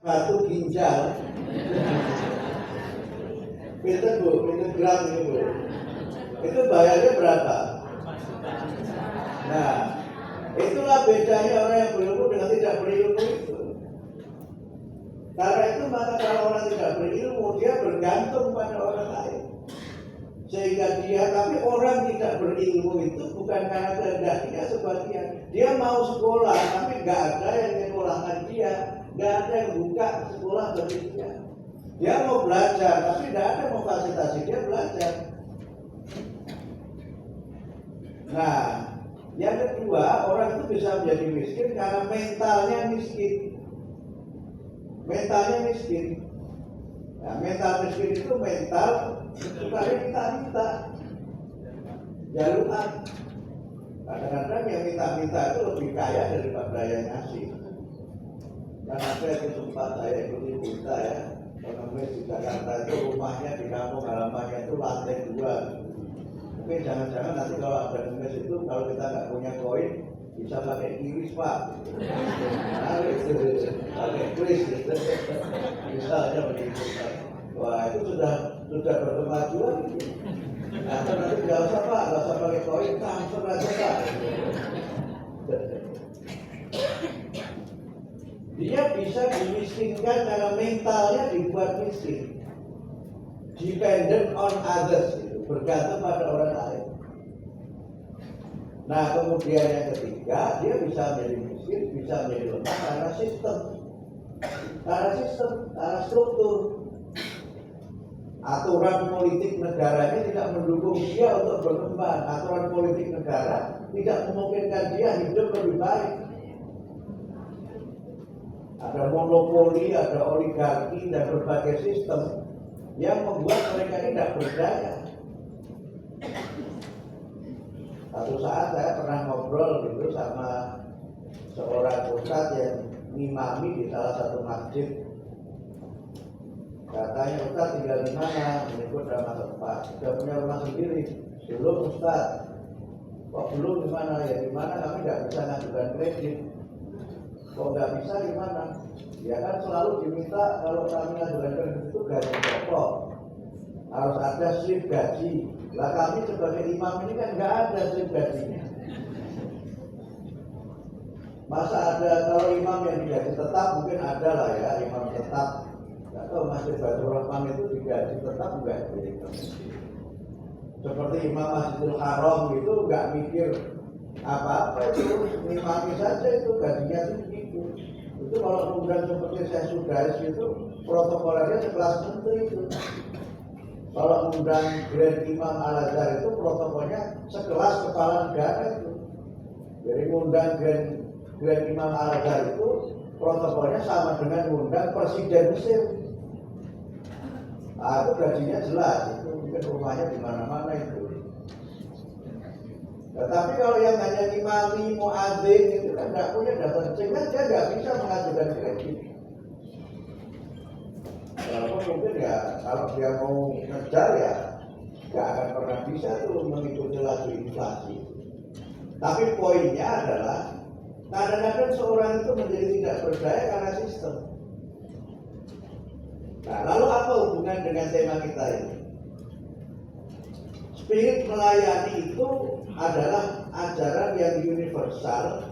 Batu ginjal. Pinter Bu, pinter gram ini Bu. Itu bayarnya berapa? Nah, itulah bedanya orang yang berilmu dengan tidak berilmu itu. Karena itu maka kalau orang tidak berilmu, dia bergantung pada orang lain. Sehingga dia, tapi orang tidak berilmu itu bukan karena kehendak dia sebagian. Dia mau sekolah, tapi nggak ada yang menyekolahkan dia, nggak ada yang buka sekolah bagi dia. Dia mau belajar, tapi nggak ada yang memfasilitasi dia belajar. Nah, yang kedua, orang itu bisa menjadi miskin karena mentalnya miskin. Mentalnya miskin. Nah, mental miskin itu mental bukannya minta-minta, jaluan. Kadang-kadang yang minta-minta itu lebih kaya daripada yang ngasih. Karena saya itu sempat saya ikuti berita ya, pengemis di Jakarta itu rumahnya di kampung halamannya itu lantai 2. Mungkin jangan-jangan nanti kalau ada pengemis itu kalau kita nggak punya koin bisa pakai kiris Pak. Nah, itu pakai kris gitu. Misalnya begitu. Wah itu sudah berkemajuan. Nah nanti nggak usah Pak, nggak usah pakai koin, transfer aja Pak. Dia bisa dimiskinkan karena mentalnya dibuat miskin. Dependent on others, bergantung pada orang lain. Nah kemudian yang ketiga, dia bisa menjadi miskin, bisa menjadi lemah karena sistem, karena struktur. Aturan politik negaranya tidak mendukung dia untuk berkembang. Aturan politik negara tidak memungkinkan dia hidup lebih baik. Ada monopoli, ada oligarki dan berbagai sistem yang membuat mereka ini tidak berdaya. Satu saat saya pernah ngobrol gitu sama seorang ustadz yang ngimami di salah satu masjid. Katanya Ustaz tinggal di mana? Menyebut nama tempat. Sudah punya rumah sendiri? Belum Ustaz. Kok belum di mana? Ya di mana kami nggak bisa ngajukan kredit. Kok nggak bisa di mana? Ya kan selalu diminta kalau kami ngajukan kredit itu gaji pokok. Harus ada slip gaji. Lah kami sebagai imam ini kan nggak ada slip gajinya. Masa ada kalau imam yang digaji tetap mungkin ada lah ya imam tetap. Atau Masjid Baitur Rahman itu digaji tetap enggak gitu. Seperti Imam Masjidil Haram itu enggak mikir apa-apa itu ngimami saja itu gajinya segitu. Itu kalau kemudian seperti saya Sudais itu protokolnya sekelas menteri itu. Kalau kemudian Grand Imam Al-Azhar itu protokolnya sekelas kepala negara itu. Jadi ngundang Grand Imam Al-Azhar itu protokolnya sama dengan ngundang Presiden Mesir. Nah, itu gajinya jelas, itu mungkin rumahnya di mana-mana itu. Tetapi kalau yang hanya imami, muadzin itu kan nggak punya data, sehingga dia nggak bisa mengajukan kredit. Walaupun mungkin ya kalau dia mau ngejar ya nggak akan pernah bisa tuh mengikuti laju inflasi. Tapi poinnya adalah kadang-kadang seorang itu menjadi tidak berdaya karena sistem. Nah, lalu apa hubungan dengan tema kita ini? Spirit melayani itu adalah ajaran yang universal,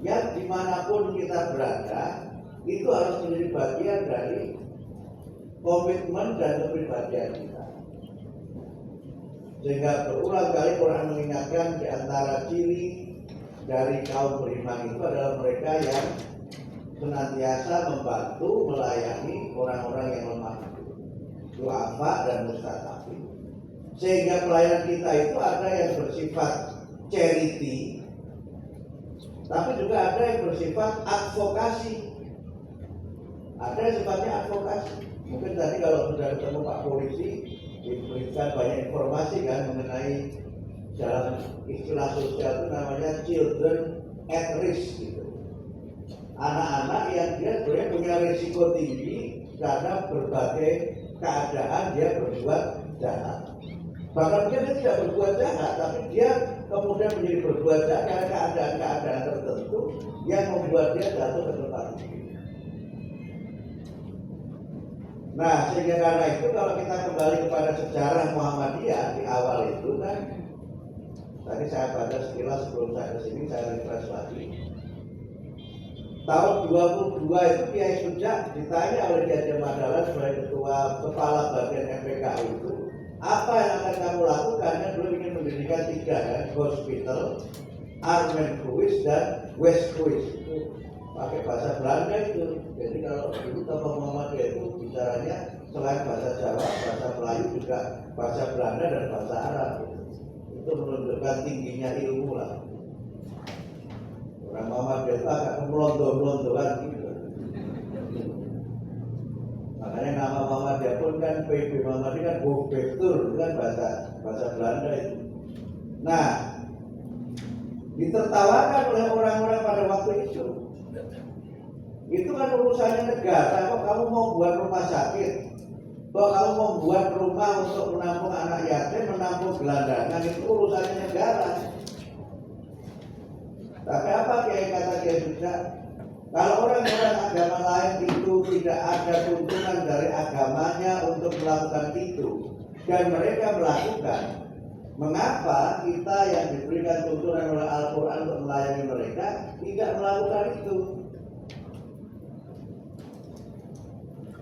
yang dimanapun kita berada, itu harus menjadi bagian dari komitmen dan kepribadian kita. Sehingga berulang kali Quran mengingatkan di antara ciri dari kaum beriman itu adalah mereka yang senantiasa membantu melayani orang-orang yang lemah, du'afa dan mustadafin. Sehingga pelayanan kita itu ada yang bersifat charity, tapi juga ada yang bersifat advokasi. Ada yang sifatnya advokasi. Mungkin tadi kalau sudah ketemu Pak Polisi diberikan banyak informasi kan mengenai dalam istilah sosial itu namanya children at risk gitu. Anak-anak yang dia sebenarnya punya risiko tinggi karena berbagai keadaan dia berbuat jahat. Bahkan dia tidak berbuat jahat, tapi dia kemudian menjadi berbuat jahat karena keadaan-keadaan tertentu yang membuat dia jatuh ke tempat ini. Nah, sehingga karena itu kalau kita kembali kepada sejarah Muhammadiyah di awal itu kan, tadi saya baca sekilas sebelum saya kesini, saya refresh lagi. Tahun 22 itu Kiai Sujak ditanya oleh Kiai Madalan sebagai ketua kepala bagian MPKU itu, apa yang akan kamu lakukan? Kan dulu ingin mendirikan 3 kan, hospital, Armenhuis dan Westhuis, itu pakai bahasa Belanda itu. Jadi kalau itu tokoh Muhammadiyah itu bicaranya selain bahasa Jawa, bahasa Melayu juga bahasa Belanda dan bahasa Arab. Itu menunjukkan tingginya ilmu lah. Orang Muhammadiyah itu agak melondoh-melondohan gitu. Makanya nama Muhammadiyah pun kan PB Muhammadiyah kan Bogbetur, itu kan bahasa Belanda itu. Nah, ditertawakan oleh orang-orang pada waktu itu. Itu kan urusannya negara. Kok kamu mau buat rumah sakit? Kok kamu mau buat rumah untuk menampung anak yatim, menampung gelandangan? Itu urusannya negara. Tapi apa kata Kiai Sujak? Kalau orang-orang agama lain itu tidak ada tuntunan dari agamanya untuk melakukan itu, dan mereka melakukan, mengapa kita yang diberikan tuntunan oleh Al-Quran untuk melayani mereka tidak melakukan itu?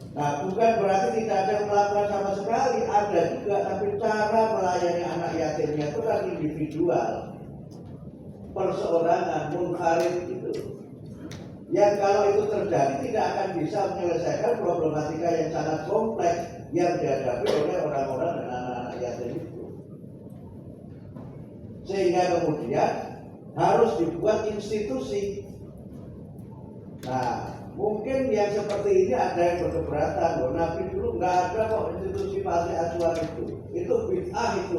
Nah, bukan berarti tidak ada yang melakukan sama sekali, ada juga, tapi cara melayani anak yatimnya itu kan individual, perseorangan, munfarid gitu. Yang kalau itu terjadi tidak akan bisa menyelesaikan problematika yang sangat kompleks yang dihadapi oleh orang-orang dan anak-anak yatim itu. Sehingga kemudian harus dibuat institusi. Nah, mungkin yang seperti ini ada yang berkeberatan. Loh, Nabi dulu nggak ada kok institusi panti asuhan itu bid'ah itu.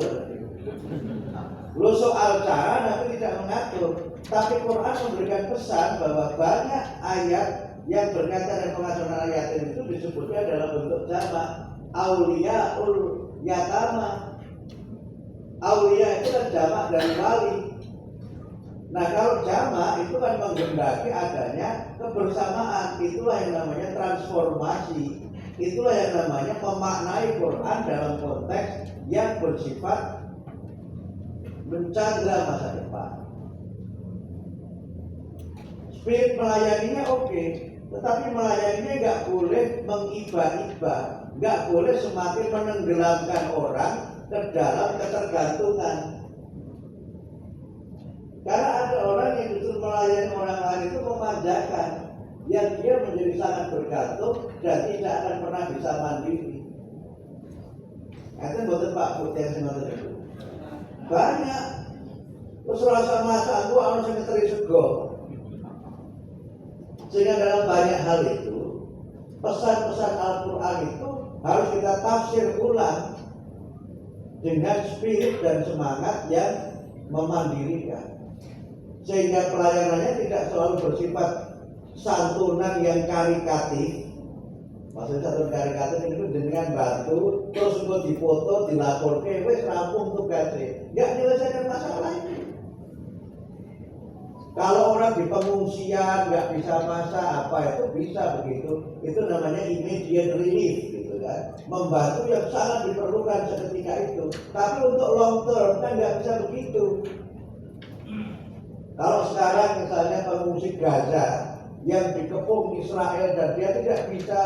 Loh, soal cara Nabi tidak mengatur, tapi Quran memberikan pesan bahwa banyak ayat yang berkaitan dengan pengasuhan anak yatim itu disebutnya dalam bentuk jamak, auliyaul yatama. Aulia itu kan jamak dari wali. Nah, kalau jamak itu kan menghendaki adanya kebersamaan. Itulah yang namanya transformasi. Itulah yang namanya memaknai Quran dalam konteks yang bersifat mencandra masa depan. Spirit melayaninya oke, tetapi melayaninya nggak boleh mengibah-ibah, nggak boleh semakin menenggelamkan orang ke dalam ketergantungan. Karena ada orang yang justru melayani orang lain itu memanjakan, yang dia menjadi sangat bergantung dan tidak akan pernah bisa mandiri. Itu betul Pak Putih yang semacam itu. Banyak. Terus rasa masa aku harus ngeteri sego. Sehingga dalam banyak hal itu pesan-pesan Al-Quran itu harus kita tafsir ulang dengan spirit dan semangat yang memandirikan. Sehingga pelayanannya tidak selalu bersifat santunan yang karikatif. Maksudnya satu karikatif itu dengan bantu, terus untuk dipoto, dilaporkan, wes rampung tugasnya, nggak menyelesaikan masalah ini. Kalau orang di pengungsian nggak bisa masak apa itu bisa begitu, itu namanya immediate relief gitu kan, membantu yang sangat diperlukan seketika itu. Tapi untuk long term kan nggak bisa begitu. Kalau sekarang misalnya pengungsi Gaza yang dikepung Israel dan dia tidak bisa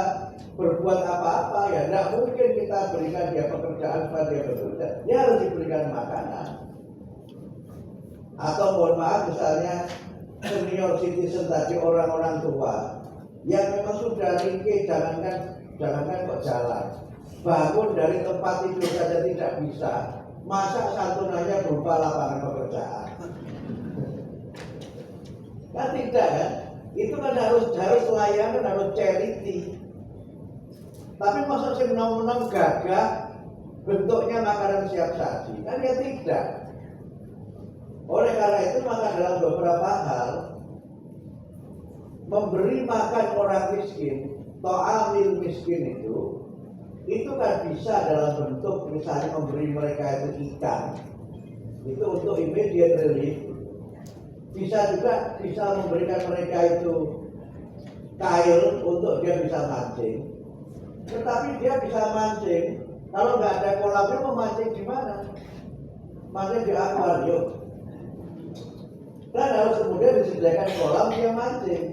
berbuat apa-apa, ya tidak mungkin kita berikan dia pekerjaan supaya dia bekerja. Dia harus diberikan makanan. Atau mohon maaf misalnya senior citizen tadi, orang-orang tua yang memang sudah ringkih, jangankan kok jalan, bangun dari tempat tidur saja tidak bisa, masa santunannya berupa lapangan pekerjaan? Kan tidak kan? Itu kan harus layanan, harus charity. Tapi masa sih menang-menang gagah bentuknya makanan siap saji? Kan ya tidak. Oleh karena itu maka dalam beberapa hal memberi makan orang miskin, ta'amil miskin itu kan bisa dalam bentuk misalnya memberi mereka itu ikan, itu untuk immediate relief. Bisa juga bisa memberikan mereka itu kail untuk dia bisa mancing. tetapi dia bisa mancing. Kalau nggak ada kolamnya mau mancing di mana? Mancing di akuarium. Dan harus kemudian disediakan kolam dia mancing.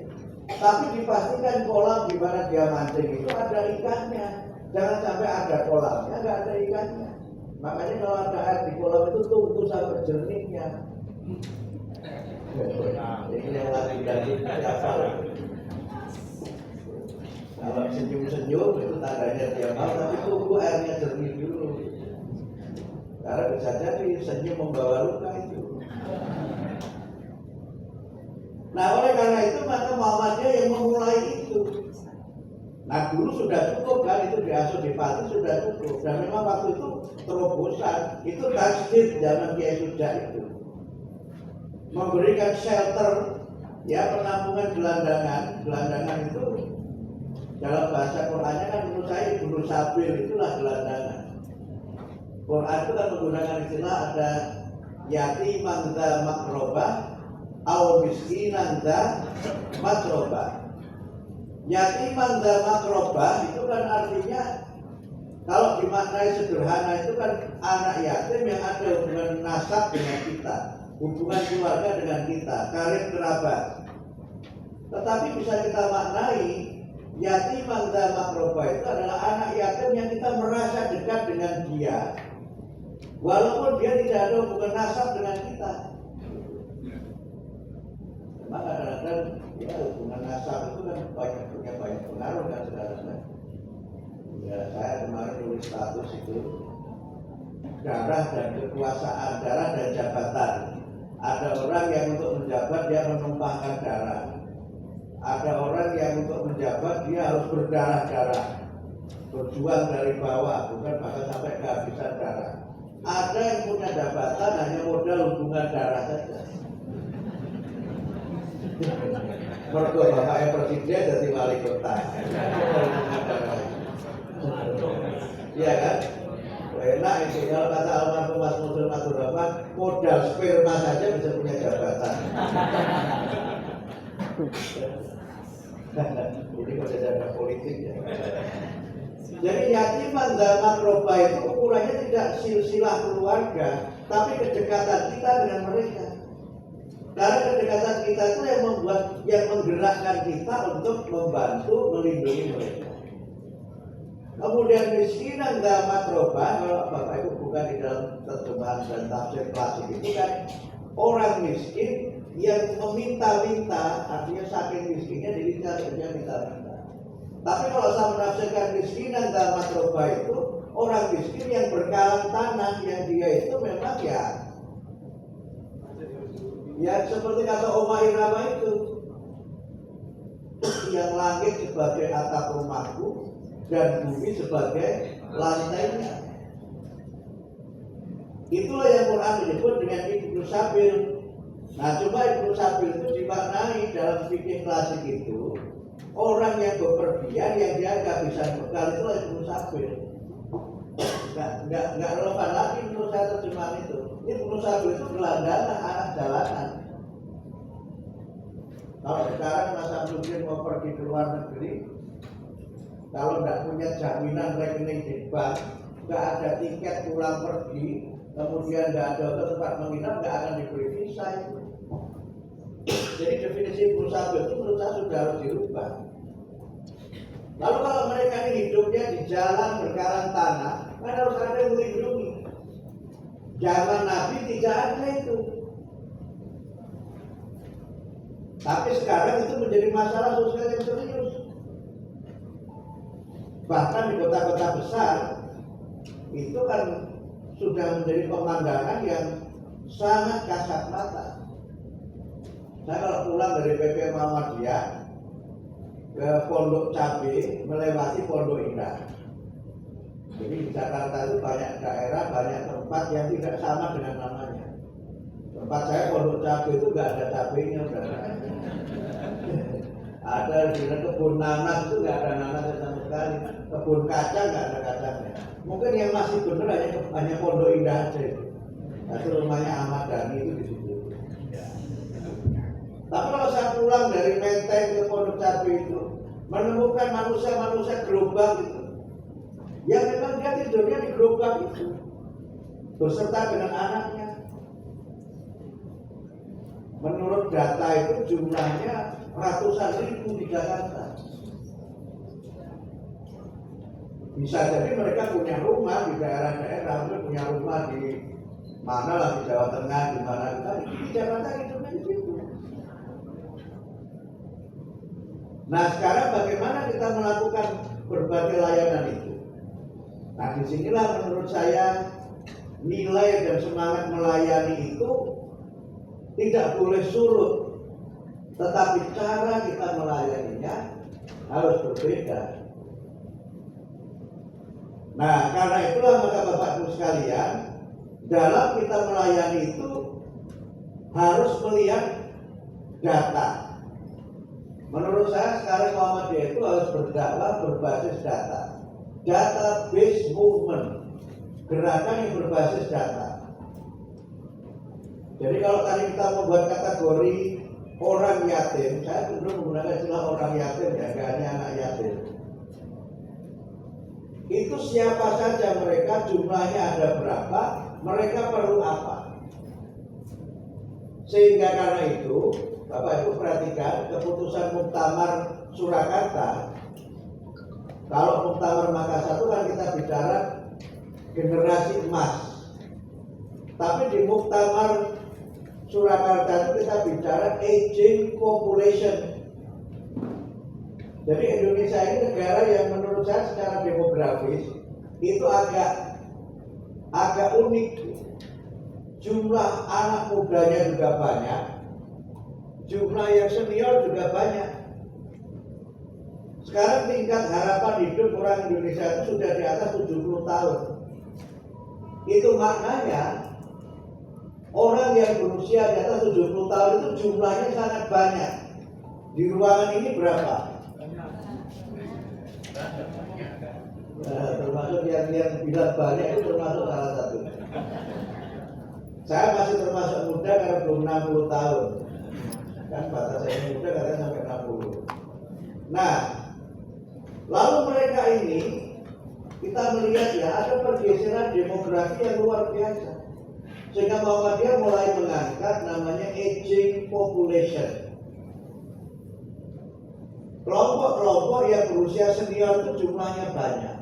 Tapi dipastikan kolam di mana dia mancing itu ada ikannya. Jangan sampai ada kolamnya nggak ada ikannya. Makanya kalau ada air di kolam itu tunggu sampai jernihnya. Ini yang lagi dari siapa? Kalau senyum-senyum itu tandanya dia mau, tapi tunggu airnya jernih dulu. Karena bisa jadi senyum membawa luka itu. Nah oleh karena itu maka Muhammadiyah yang memulai itu. Nah dulu sudah cukup kan, itu di Asuh di Pati sudah cukup. Dan memang waktu itu terobosan, itu tasdid zaman Kiai Suja itu. Memberikan shelter, ya penampungan gelandangan itu dalam bahasa Qur'annya kan menurut saya Ibnu Sabil itulah gelandangan. Quran itu kan menggunakan istilah ada yatiman dza makrobah au miskinan dza makrobah. Yatiman dza makrobah itu kan artinya kalau dimaknai sederhana itu kan anak yatim yang ada hubungan nasab dengan kita, hubungan keluarga dengan kita, karib kerabat. Tetapi bisa kita maknai yatiman dza makrobah itu adalah anak yatim yang kita merasa dekat dengan dia, walaupun dia tidak ada hubungan nasab dengan kita. Memang kadang-kadang ya hubungan nasab itu kan punya banyak pengaruh kan saudara-saudara. Ya saya kemarin tulis status itu darah dan kekuasaan, darah dan jabatan. Ada orang yang untuk menjabat dia menumpahkan darah. Ada orang yang untuk menjabat dia harus berdarah-darah, berjuang dari bawah, bukan bahkan sampai kehabisan darah. Ada yang punya jabatan hanya modal hubungan darah saja. Mergo bapaknya presiden jadi wali kota. Iya kan? Enak itu kalau kata almarhum Mas Muslim Abdul Rahman, modal sperma saja bisa punya jabatan. Ini kalau ada politik ya. Jadi yatiman dza makrobah itu ukurannya tidak silsilah keluarga, tapi kedekatan kita dengan mereka. Karena kedekatan kita itu yang menggerakkan kita untuk membantu melindungi mereka. Kemudian miskinan dza makrobah, kalau Bapak Ibu bukan di dalam terjemahan dan tafsir klasik itu kan orang miskin yang meminta-minta, artinya saking miskinnya diminta saja minta-minta. Tapi kalau saya menafsirkan miskinan dza makrobah itu orang miskin yang berkalang tanah, yang dia itu memang ya seperti kata Oma Irama itu, yang langit sebagai atap rumahku dan bumi sebagai lantainya. Itulah yang Quran menyebut dengan Ibnu Sabil. Nah, coba Ibnu Sabil itu dimaknai dalam fikih klasik itu orang yang bepergian yang dia nggak bisa bekal, itulah Ibnu Sabil. Nggak relevan lagi menurut saya terjemahan itu. Ibnu Sabil itu gelandangan, anak jalanan. Kalau sekarang Mas Abdul mau pergi ke luar negeri, kalau nggak punya jaminan rekening di bank, nggak ada tiket pulang pergi, kemudian nggak ada tempat menginap, nggak akan diberi visa itu. Jadi definisi berusaha itu menurut saya sudah harus dirubah. Lalu kalau mereka ini hidupnya di jalan berkalang tanah, kan harus ada yang melindungi. Zaman Nabi tidak ada itu. Tapi sekarang itu menjadi masalah sosial yang serius. Bahkan di kota-kota besar itu kan sudah menjadi pemandangan yang sangat kasat mata. Saya kalau pulang dari PP Muhammadiyah ke Pondok Cabe melewati Pondok Indah. Jadi di Jakarta itu banyak daerah, banyak tempat yang tidak sama dengan namanya. Tempat saya Pondok Cabe itu nggak ada cabenya, ada di kebun nanas itu nggak ada nanas sama sekali, kebun kacang nggak ada kacangnya. Mungkin yang masih benar hanya Pondok Indah aja itu. Nah, itu rumahnya Ahmad Dhani itu di situ. Tapi kalau saya pulang dari Menteng ke Pondok Cabe itu menemukan manusia-manusia gerobak itu Ya memang dia tidurnya di gerobak itu beserta dengan anaknya. Menurut data itu jumlahnya ratusan ribu di Jakarta. Bisa jadi mereka punya rumah di daerah-daerah, mungkin punya rumah di mana lah, di Jawa Tengah, di mana di Jakarta hidupnya di situ. Nah sekarang bagaimana kita melakukan berbagai layanan itu? Nah disinilah menurut saya nilai dan semangat melayani itu tidak boleh surut, tetapi cara kita melayaninya harus berbeda. Nah karena itulah maka Bapak Ibu sekalian, dalam kita melayani itu harus melihat data. Menurut saya sekarang Muhammadiyah itu harus berdakwah berbasis data, data-based movement, gerakan yang berbasis data. Jadi kalau tadi kita membuat kategori orang yatim, saya cenderung menggunakan istilah orang yatim ya, gak hanya anak yatim. Itu siapa saja mereka, jumlahnya ada berapa, mereka perlu apa. Sehingga karena itu Bapak Ibu perhatikan keputusan Muktamar Surakarta. Kalau Muktamar Makassar itu kan kita bicara generasi emas, tapi di Muktamar Surakarta itu kita bicara aging population. Jadi Indonesia ini negara yang menurut saya secara demografis itu agak unik. Jumlah anak mudanya juga banyak, jumlah yang senior juga banyak. Sekarang tingkat harapan hidup orang Indonesia itu sudah di atas 70 tahun. Itu maknanya orang yang berusia di atas 70 tahun itu jumlahnya sangat banyak. Di ruangan ini berapa? Termasuk yang bilang banyak itu termasuk salah satu. Saya masih termasuk muda karena belum 60 tahun. Kan batas saya muda katanya sampai 60. Nah, lalu mereka ini kita melihat ya ada pergeseran demografi yang luar biasa. Sehingga Muhammadiyah mulai mengangkat namanya aging population. Kelompok-kelompok yang berusia senior itu jumlahnya banyak.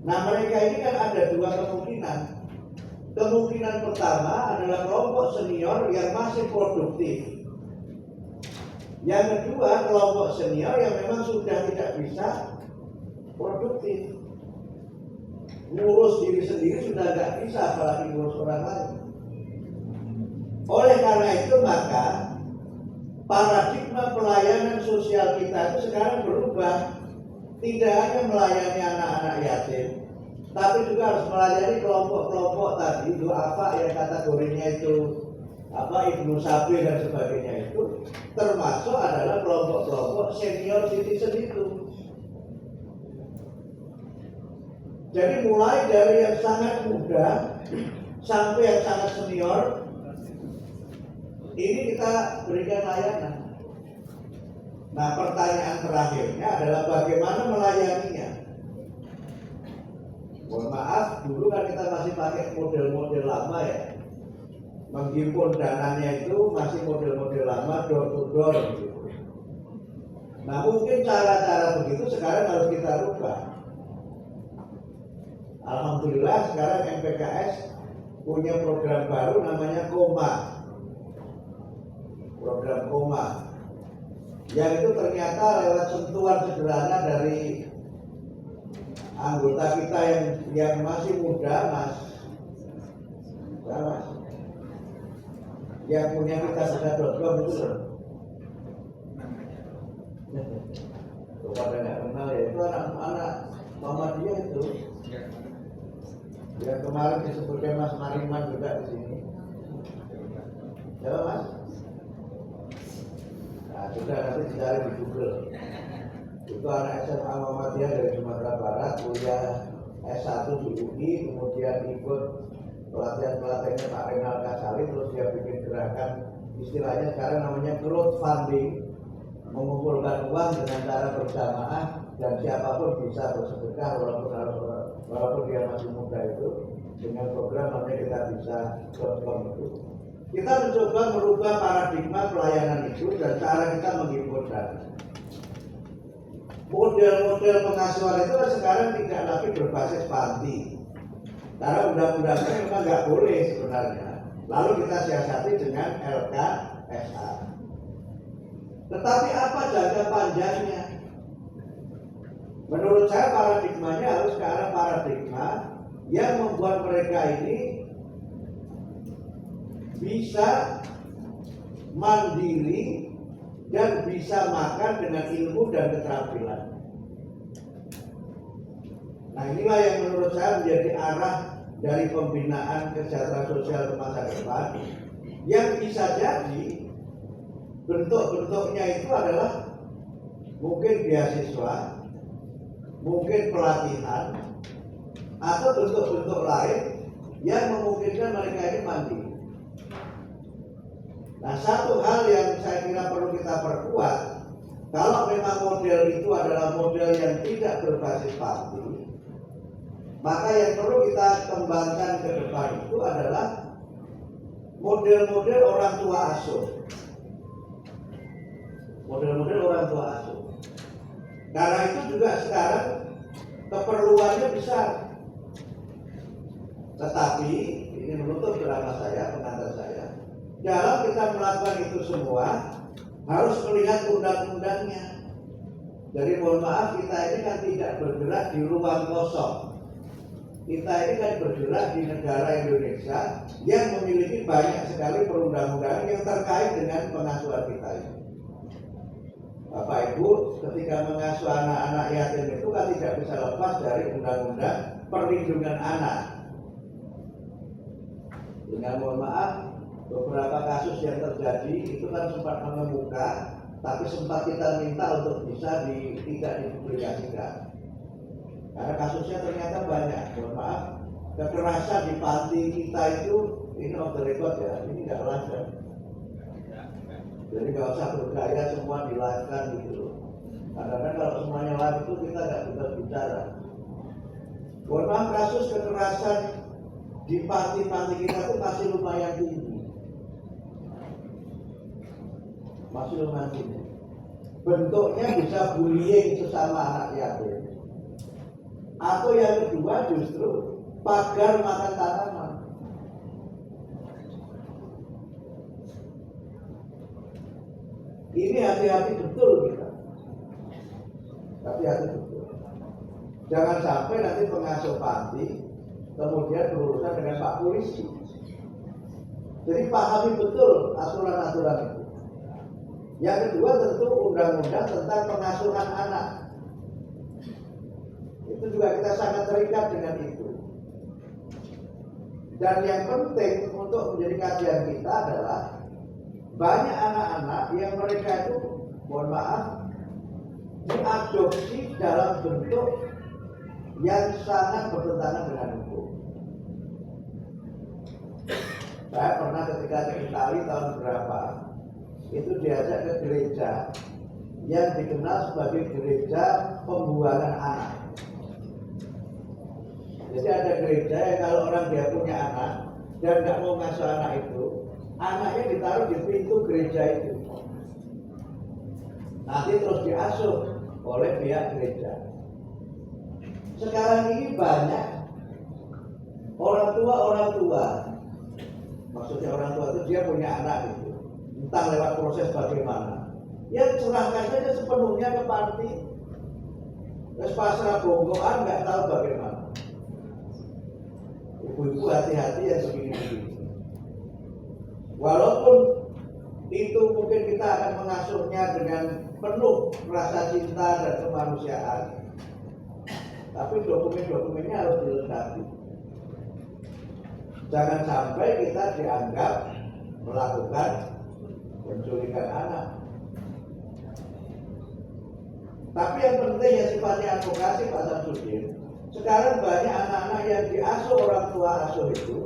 Nah mereka ini kan ada dua kemungkinan. Kemungkinan pertama adalah kelompok senior yang masih produktif. Yang kedua kelompok senior yang memang sudah tidak bisa produktif. Ngurus diri sendiri sudah tidak bisa, apalagi ngurus orang lain. Oleh karena itu maka paradigma pelayanan sosial kita itu sekarang berubah. Tidak hanya melayani anak-anak yatim, tapi juga harus melayani kelompok-kelompok tadi itu apa yang kategorinya itu Ibnu Sabir dan sebagainya itu, termasuk adalah kelompok-kelompok senior citizen itu. Jadi mulai dari yang sangat muda sampai yang sangat senior ini kita berikan layanan. Nah pertanyaan terakhirnya adalah bagaimana melayaninya. Mohon maaf, dulu kan kita masih pakai model-model lama ya. Menghimpun dananya itu masih model-model lama, door to door gitu. Nah mungkin cara-cara begitu sekarang harus kita rubah. Alhamdulillah sekarang MPKS punya program baru namanya KOMA. Program KOMA yang itu ternyata lewat sentuhan sederhana dari anggota kita yang masih muda, Mas, yang punya kitabisa.com itu kepada nggak kenal ya, itu anak-anak Muhammadiyah itu yang kemarin disebutkan Mas Mariman juga di sini. Ya Mas? Nah, sudah nanti dicari di Google. Itu anak SMA Muhammadiyah dari Sumatera Barat, kuliah S1 di UI, kemudian ikut pelatihan-pelatihannya Pak Renal Kasali, terus dia bikin gerakan istilahnya sekarang namanya crowdfunding, mengumpulkan uang dengan cara berjamaah dan siapapun bisa bersedekah walaupun dia masih muda itu dengan program namanya Kita Bisa.com itu. Kita mencoba merubah paradigma pelayanan itu dan cara kita menghibur dana. Model-model pengasuhan itu kan sekarang tidak lagi berbasis panti, karena undang-undangnya memang nggak boleh sebenarnya. Lalu kita siasati dengan LKSA. Tetapi apa jangka panjangnya? Menurut saya paradigmanya harus ke arah paradigma yang membuat mereka ini bisa mandiri dan bisa makan dengan ilmu dan keterampilan. Nah, inilah yang menurut saya menjadi arah dari pembinaan kesejahteraan sosial ke masa depan, yang bisa jadi bentuk-bentuknya itu adalah mungkin beasiswa, mungkin pelatihan, atau bentuk-bentuk lain yang memungkinkan mereka ini mandiri. Nah, satu hal yang saya kira perlu kita perkuat, kalau memang model itu adalah model yang tidak berbasis panti, maka yang perlu kita kembangkan ke depan itu adalah model-model orang tua asuh. Model-model orang tua asuh. Karena itu juga sekarang keperluannya besar. Tetapi ini menutup drama saya, pengantar saya. Dalam kita melakukan itu semua harus melihat undang-undangnya. Jadi mohon maaf, kita ini kan tidak bergerak di ruang kosong. Kita ini kan bergerak di negara Indonesia yang memiliki banyak sekali perundang-undangan yang terkait dengan pengasuhan kita ini. Bapak Ibu, ketika mengasuh anak-anak yatim itu kan tidak bisa lepas dari undang-undang perlindungan anak. Dengan mohon maaf, beberapa kasus yang terjadi itu kan sempat mengemuka, tapi sempat kita minta untuk bisa tidak dipublikasikan. Karena kasusnya ternyata banyak. Mohon maaf, kekerasan di panti kita itu ini off the record ya, ini nggak lancar. Jadi nggak usah bergaya semua dilakukan gitu. Karena kalau semuanya live itu kita nggak bisa bicara. Mohon maaf, kasus kekerasan di panti-panti kita itu masih lumayan tinggi. Masih lumayan tinggi. Bentuknya bisa bullying sesama anak yatim. Atau yang kedua justru pagar makan tanaman. Ini hati-hati betul kita. Hati-hati betul. Jangan sampai nanti pengasuh panti kemudian berurusan dengan Pak Polisi. Jadi pahami betul aturan-aturan itu. Yang kedua tentu undang-undang tentang pengasuhan anak. Itu juga kita sangat terikat dengan itu. Dan yang penting untuk menjadi kajian kita adalah banyak anak-anak yang mereka itu, mohon maaf, diadopsi dalam bentuk yang sangat bertentangan dengan hukum. Saya pernah ketika ke Italia tahun berapa, itu diajak ke gereja yang dikenal sebagai gereja pembuangan anak. Jadi ada gereja yang kalau orang dia punya anak dan nggak mau ngasuh anak itu, anaknya ditaruh di pintu gereja itu. Nanti terus diasuh oleh pihak gereja. Sekarang ini banyak orang tua, maksudnya orang tua itu dia punya anak itu, entah lewat proses bagaimana, ya serahkan saja sepenuhnya ke panti. Terus pasrah bongkoan nggak tahu bagaimana. Ibu-ibu hati-hati yang begini-begini. Walaupun itu mungkin kita akan mengasuhnya dengan penuh rasa cinta dan kemanusiaan, tapi dokumen-dokumennya harus dilengkapi. Jangan sampai kita dianggap melakukan penculikan anak. Tapi yang penting yang sifatnya advokasi Pak Samsudin, sekarang banyak anak-anak yang diasuh orang tua asuh itu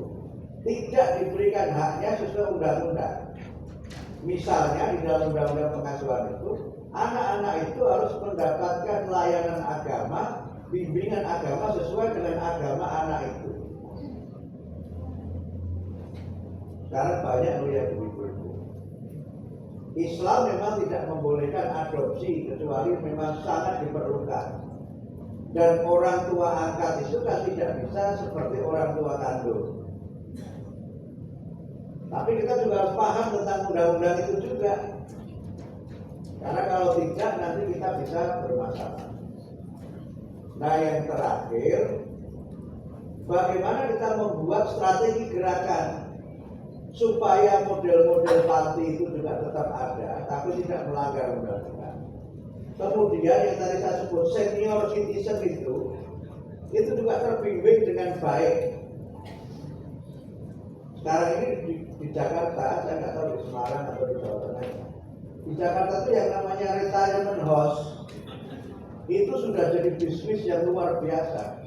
tidak diberikan haknya sesuai undang-undang. Misalnya di dalam undang-undang pengasuhan itu anak-anak itu harus mendapatkan layanan agama, bimbingan agama sesuai dengan agama anak itu. Sekarang banyak melihat begitu. Islam memang tidak membolehkan adopsi kecuali memang sangat diperlukan. Dan orang tua angkat itu kan tidak bisa seperti orang tua kandung. Tapi kita juga harus paham tentang undang-undang itu juga. Karena kalau tidak nanti kita bisa bermasalah. Nah yang terakhir, bagaimana kita membuat strategi gerakan supaya model-model panti itu juga tetap ada, tapi tidak melanggar undang-undang. Kemudian yang tadi saya sebut senior citizen itu juga terbimbing dengan baik. Sekarang ini di Jakarta, saya nggak tahu di Semarang atau di Jawa Tengah. Di Jakarta itu yang namanya retirement house itu sudah jadi bisnis yang luar biasa.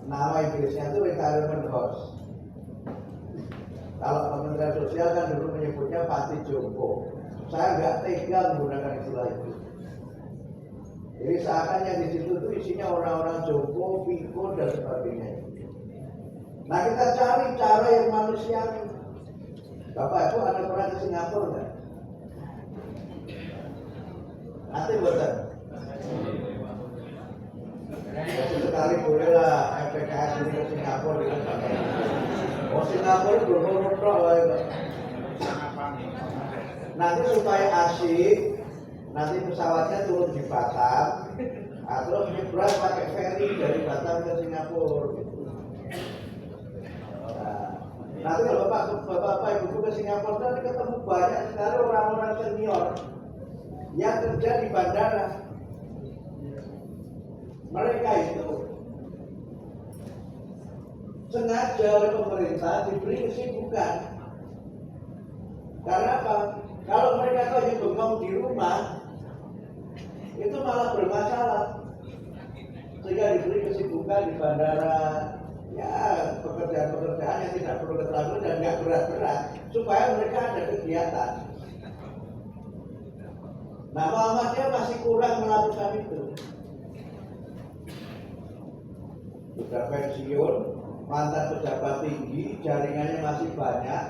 Nama Inggrisnya itu retirement house. Kalau Kementerian Sosial kan dulu menyebutnya panti jompo. Saya nggak tega menggunakan istilah itu. Jadi seakan yang di situ itu isinya orang-orang jompo, pikun dan sebagainya. Nah kita cari cara yang manusiawi. Bapak Ibu ada pernah ke Singapura nggak? Nanti buatan. Sekali bolehlah FPKS ini ke Singapura dengan bapak. Oh Singapura belum ngobrol lah itu. Nanti supaya asik, nanti pesawatnya turun di Batam, terus nyebrang pakai ferry dari Batam ke Singapura. Gitu. Nah, nanti kalau bapak ibu ke Singapura nanti ketemu banyak sekali orang-orang senior yang kerja di bandara. Mereka itu sengaja oleh pemerintah diberi kesibukan. Karena apa? Kalau mereka hanya bengong di rumah, itu malah bermasalah. Sehingga diberi kesibukan di bandara, ya pekerjaan-pekerjaan yang tidak perlu keterlaluan dan nggak berat-berat, supaya mereka ada kegiatan. Nah, Muhammadiyah masih kurang melakukan itu. Sudah pensiun, mantan pejabat tinggi, jaringannya masih banyak,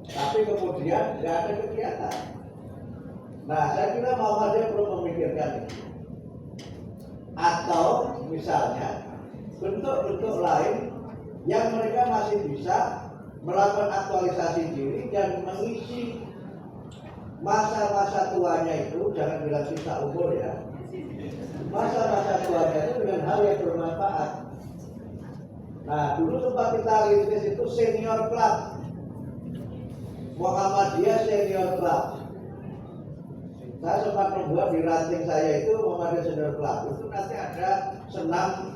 tapi kemudian nggak ada kegiatan. Nah, saya kira Muhammadiyah perlu memikirkan itu. Atau misalnya bentuk-bentuk lain yang mereka masih bisa melakukan aktualisasi diri dan mengisi masa-masa tuanya itu, jangan bilang sisa umur ya, masa-masa tuanya itu dengan hal yang bermanfaat. Nah, dulu sempat kita rintis itu senior club, Muhammadiyah senior club. Saya sempat membuat di ranting saya itu Muhammadiyah senior club. Itu nanti ada senam